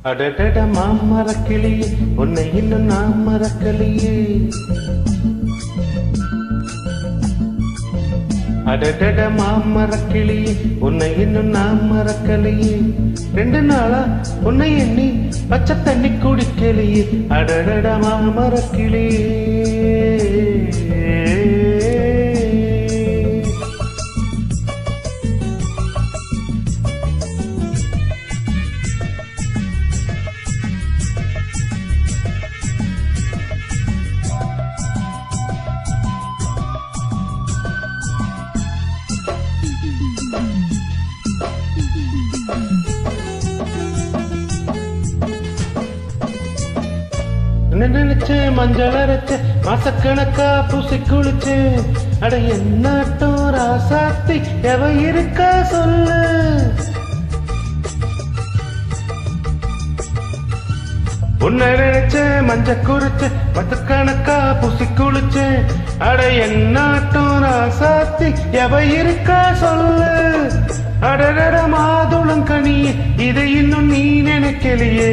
அடடட மாமரக்கிளியே உன்னை இன்னும் நான் மறக்கலையே. அடடட மாமரக்கிளியே உன்னை இன்னும் நான் மறக்கலையே. 2 நாளா உன்னை எண்ணி பச்சை தண்ணி குடிக்கலையே. அடடட மாமரக்கிளியே நினைச்சே மஞ்சள் அரைச்சே மாசக்கணக்கா பூசி குளிச்சே. அட என்னாட்டம் ராசாத்தி எவ இருக்கா சொல்லு. உன்னை நினைச்சே மஞ்சள் குறிச்சே மாசக்கணக்கா பூசி குளிச்சே. அட என்னாட்டம் ராசாத்தி எவ இருக்கா சொல்லு. அடடட மாதுளம் கனியே இதை இன்னும் நீ நினைக்கலையே.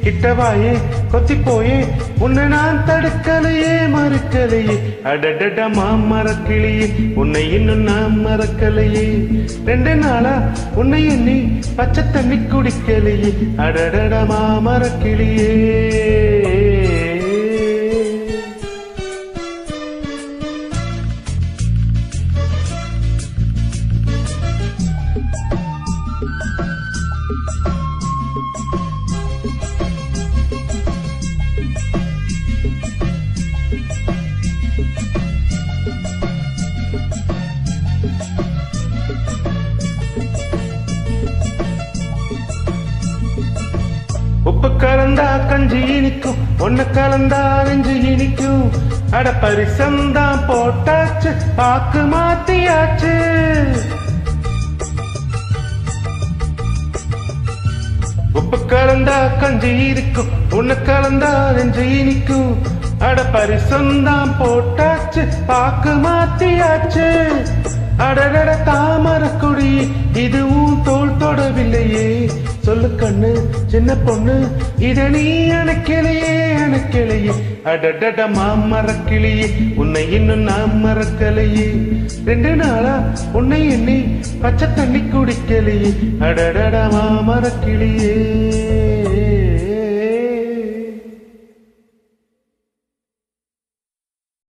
கிட்டவாயே கொத்தி போயே உன்னை நான் தடுக்கலையே மறுக்கலையே. அடடட மாமரக்கிளியே உன்னை இன்னும் நான் மறக்கலையே. 2 நாளா உன்னை எண்ணி பச்சை தண்ணி குடிக்கலையே. அடடட மாமரக்கிளியே உப்பு கலந்தா கஞ்சி இனிக்கும் ஒண்ணு கலந்தா நெஞ்சு இனிக்கும். அட பரிசந்தான் போட்டாச்சு பாக்கு மாத்தியாச்சு. உப்பு கலந்தா கஞ்சி இருக்கும் ஒண்ணு கலந்தா நெஞ்சு இனிக்கும். அட பரிசந்தான் போட்டாச்சு பாக்கு மாத்தியாச்சு. அடடட தாமர கொடி இதுவும் தோல் தொடவில்லையே. சொல்லு கண்ணு சின்ன பொண்ணு இத நீ அணைக்கலையே அணைக்கலையே. அடடட மாமரக்கிளியே உன்னை இன்னும் நான் மறக்கலையே. 2 நாளா உன்னை எண்ணி பச்சை தண்ணி குடிக்கலையே. அடடட மாமரக்கிளியே